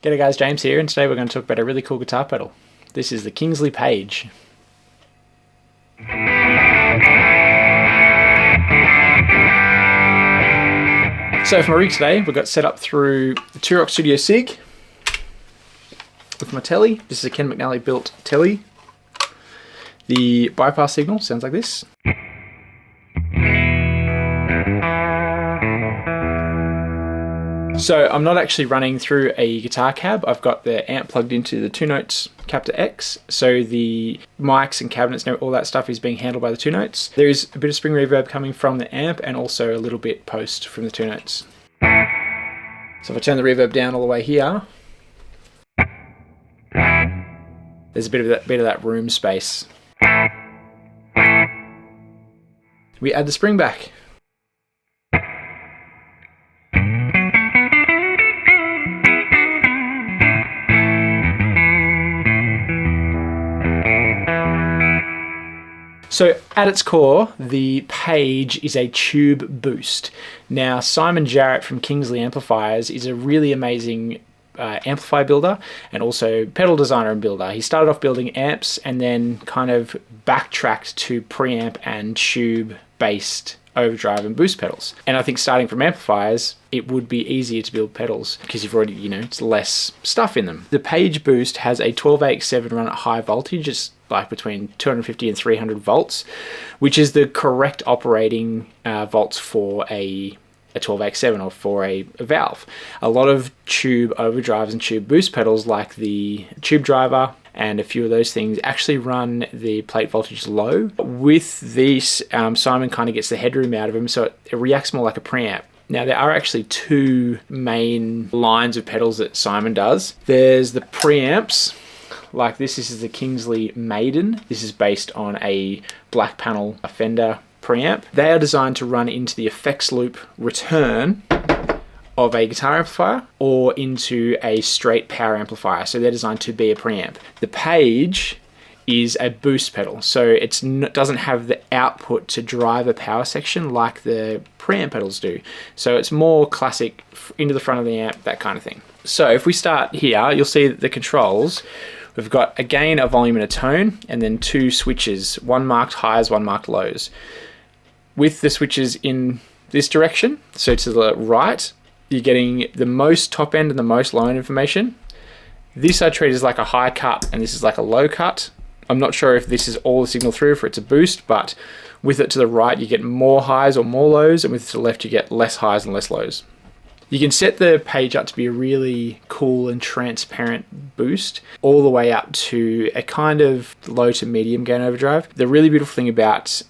G'day guys, James here, and today we're going to talk about a really cool guitar pedal. This is the Kingsley Page. So for my rig today, we've got set up through the Two-Rock Studio SIG with my Tele. This is a Ken McNally built Tele. The bypass signal sounds like this. So I'm not actually running through a guitar cab. I've got the amp plugged into the 2-Notes Captor X. So the mics and cabinets and all that stuff is being handled by the 2-Notes. There is a bit of spring reverb coming from the amp and also a little bit post from the 2-Notes. So if I turn the reverb down all the way here, there's a bit of that room space. We add the spring back. So at its core, the Page is a tube boost. Now, Simon Jarrett from Kingsley Amplifiers is a really amazing amplifier builder and also pedal designer and builder. He started off building amps and then kind of backtracked to preamp and tube based overdrive and boost pedals. And I think starting from amplifiers, it would be easier to build pedals because you've already, it's less stuff in them. The Page Boost has a 12AX7 run at high voltage. It's like between 250 and 300 volts, which is the correct operating volts for a 12AX7 or for a valve. A lot of tube overdrives and tube boost pedals like the Tube Driver and a few of those things actually run the plate voltage low. With these, Simon kind of gets the headroom out of them, so it reacts more like a preamp. Now, there are actually two main lines of pedals that Simon does. There's the preamps, like this is the Kingsley Maiden. This is based on a black panel Fender preamp. They are designed to run into the effects loop return of a guitar amplifier or into a straight power amplifier. So they're designed to be a preamp. The Page is a boost pedal, so it doesn't have the output to drive a power section like the preamp pedals do. So it's more classic into the front of the amp, that kind of thing. So if we start here, you'll see that the controls, we've got a gain, a volume and a tone, and then two switches, one marked highs, one marked lows. With the switches in this direction, so to the right, you're getting the most top end and the most low end information. This I treat as like a high cut and this is like a low cut. I'm not sure if this is all the signal through, if it's a boost, but with it to the right, you get more highs or more lows, and with it to the left, you get less highs and less lows. You can set the Page up to be a really cool and transparent boost, all the way up to a kind of low to medium gain overdrive. The really beautiful thing about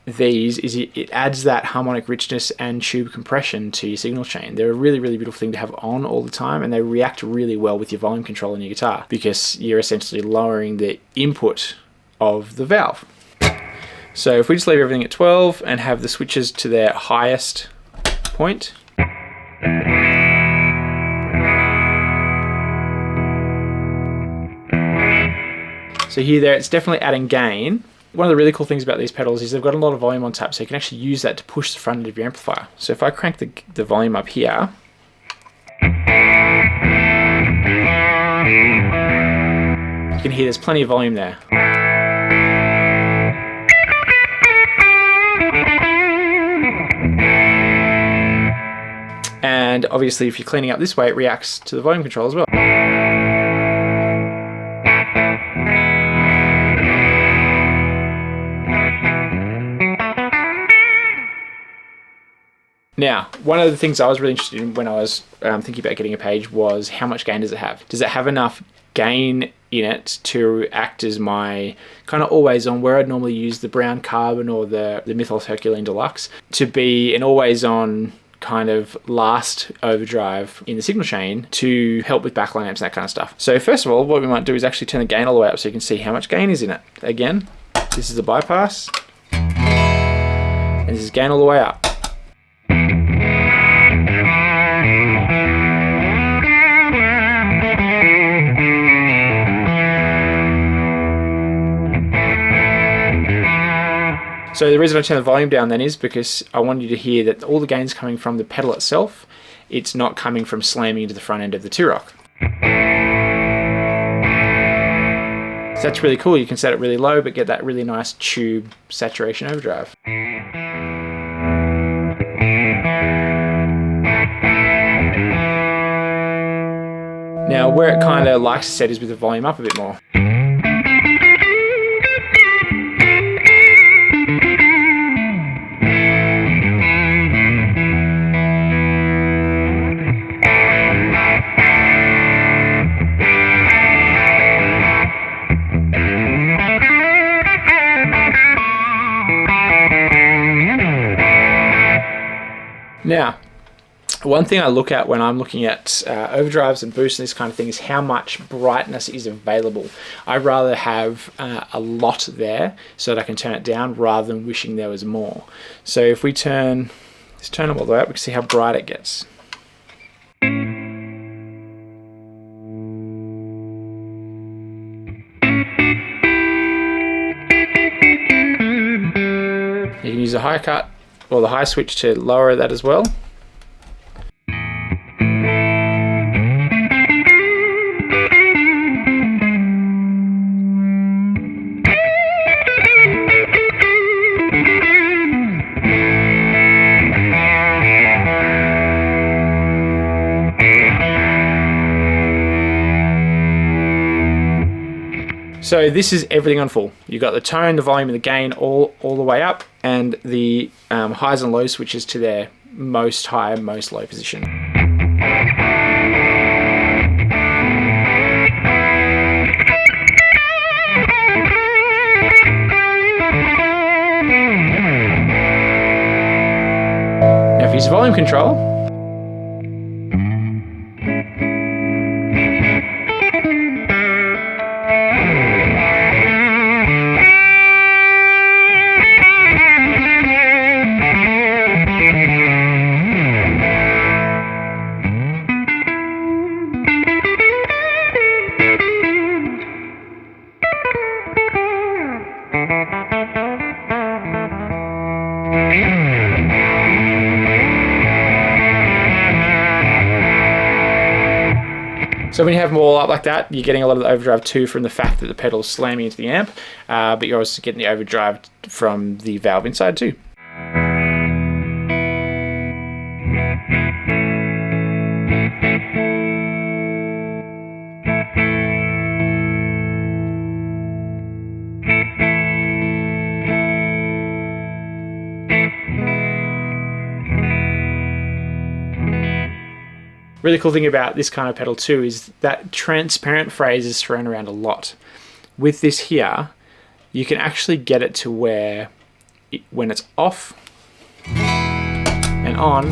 these is it adds that harmonic richness and tube compression to your signal chain. They're a really, really beautiful thing to have on all the time, and they react really well with your volume control in your guitar because you're essentially lowering the input of the valve. So if we just leave everything at 12 and have the switches to their highest point, so here there, it's definitely adding gain. One of the really cool things about these pedals is they've got a lot of volume on tap, so you can actually use that to push the front end of your amplifier. So if I crank the volume up here, you can hear there's plenty of volume there. And obviously if you're cleaning up this way, it reacts to the volume control as well. Now, one of the things I was really interested in when I was thinking about getting a Page was how much gain does it have? Does it have enough gain in it to act as my kind of always on, where I'd normally use the brown carbon or the Mythos Herculean Deluxe, to be an always on kind of last overdrive in the signal chain to help with backline amps and that kind of stuff. So first of all, what we might do is actually turn the gain all the way up so you can see how much gain is in it. Again, this is the bypass, and this is gain all the way up. So the reason I turn the volume down then is because I want you to hear that all the gain's coming from the pedal itself. It's not coming from slamming into the front end of the Two-Rock. So that's really cool. You can set it really low, but get that really nice tube saturation overdrive. Now, where it kind of likes to set is with the volume up a bit more. Now, one thing I look at when I'm looking at overdrives and boosts and this kind of thing is how much brightness is available. I'd rather have a lot there so that I can turn it down rather than wishing there was more. So if we let's turn them all the way up, we can see how bright it gets. You can use the high cut or the high switch to lower that as well. So this is everything on full. You've got the tone, the volume, and the gain all the way up, and the highs and low switches to their most high and most low position. Now if you use volume control, so when you have them all up like that, you're getting a lot of the overdrive too from the fact that the pedal's slamming into the amp, but you're also getting the overdrive from the valve inside too. Really cool thing about this kind of pedal too is that transparent phrase is thrown around a lot. With this here, you can actually get it to where when it's off and on,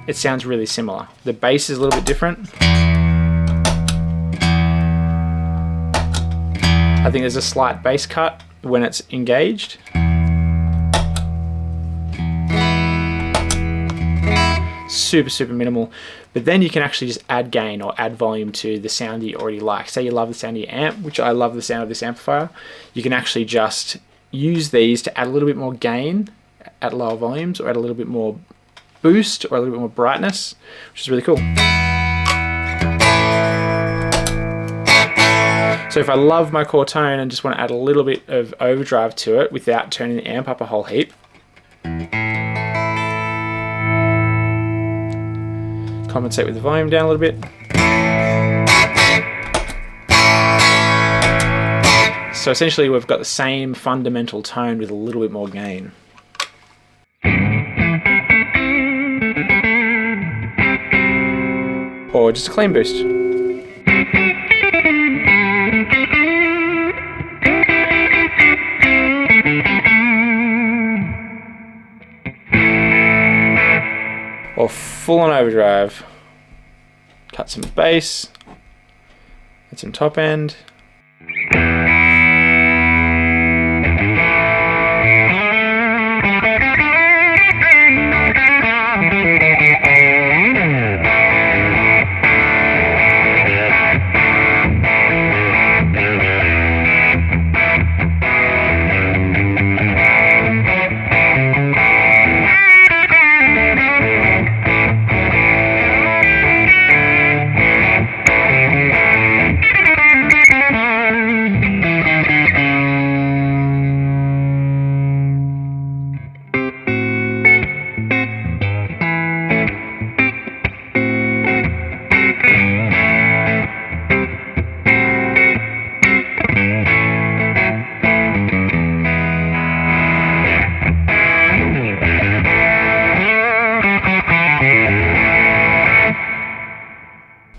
it sounds really similar. The bass is a little bit different. I think there's a slight bass cut when it's engaged. Super minimal, but then you can actually just add gain or add volume to the sound that you already like. Say you love the sound of your amp, which I love the sound of this amplifier. You can actually just use these to add a little bit more gain at lower volumes, or add a little bit more boost or a little bit more brightness, which is really cool. So if I love my core tone and just want to add a little bit of overdrive to it without turning the amp up a whole heap, compensate with the volume down a little bit. So essentially we've got the same fundamental tone with a little bit more gain. Or just a clean boost. Or full on overdrive. Cut some bass, add some top end.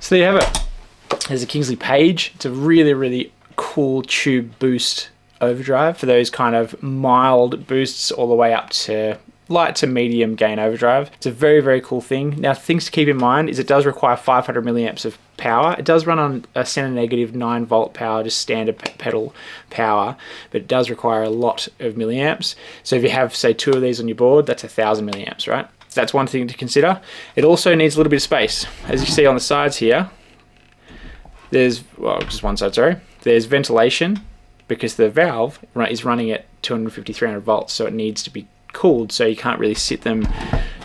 So there you have it. There's a Kingsley Page. It's a really, really cool tube boost overdrive for those kind of mild boosts all the way up to light to medium gain overdrive. It's a very, very cool thing. Now, things to keep in mind is it does require 500 milliamps of power. It does run on a center negative 9 volt power, just standard pedal power, but it does require a lot of milliamps. So if you have, say, 2 of these on your board, that's 1000 milliamps, right? So that's one thing to consider. It also needs a little bit of space. As you see on the sides here, there's, well, just one side, sorry. There's ventilation because the valve is running at 250, 300 volts, so it needs to be cooled, so you can't really sit them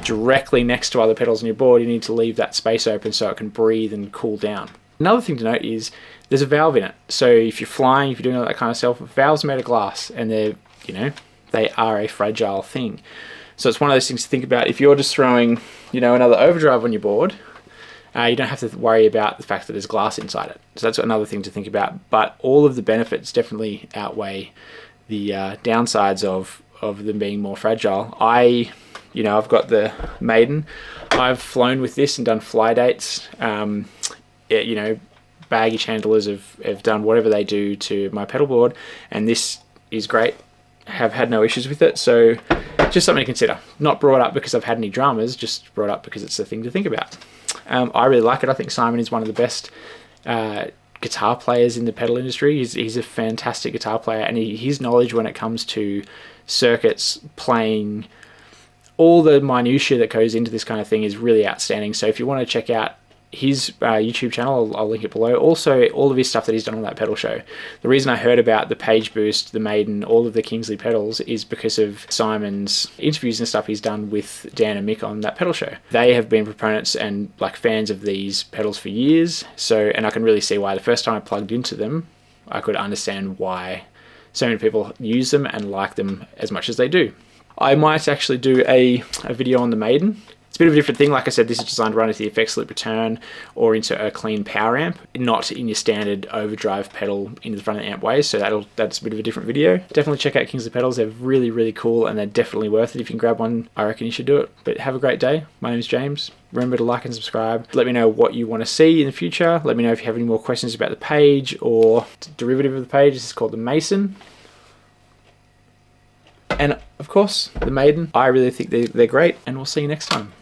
directly next to other pedals on your board. You need to leave that space open so it can breathe and cool down. Another thing to note is there's a valve in it. So if you're flying, if you're doing all that kind of stuff, valves are made of glass, and they're, you know, they are a fragile thing. So it's one of those things to think about. If you're just throwing, you know, another overdrive on your board, you don't have to worry about the fact that there's glass inside it. So that's another thing to think about. But all of the benefits definitely outweigh the downsides of them being more fragile. I've got the Maiden. I've flown with this and done fly dates. Baggage handlers have done whatever they do to my pedal board, and this is great. Have had no issues with it, so just something to consider. Not brought up because I've had any dramas, just brought up because it's a thing to think about. I really like it. I think Simon is one of the best guitar players in the pedal industry. He's a fantastic guitar player, and his knowledge when it comes to circuits, playing, all the minutiae that goes into this kind of thing is really outstanding. So if you want to check out his YouTube channel, I'll link it below. Also, all of his stuff that he's done on that pedal show. The reason I heard about the Page Boost, the Maiden, all of the Kingsley pedals is because of Simon's interviews and stuff he's done with Dan and Mick on that pedal show. They have been proponents and like fans of these pedals for years. So, and I can really see why. The first time I plugged into them, I could understand why so many people use them and like them as much as they do. I might actually do a video on the Maiden. It's a bit of a different thing. Like I said, this is designed to run into the effects loop return or into a clean power amp, not in your standard overdrive pedal into the front of the amp ways. So that's a bit of a different video. Definitely check out Kingsley pedals. They're really, really cool, and they're definitely worth it. If you can grab one, I reckon you should do it. But have a great day. My name is James. Remember to like and subscribe. Let me know what you want to see in the future. Let me know if you have any more questions about the Page or derivative of the Page. This is called the Mason. And of course, the Maiden. I really think they're great, and we'll see you next time.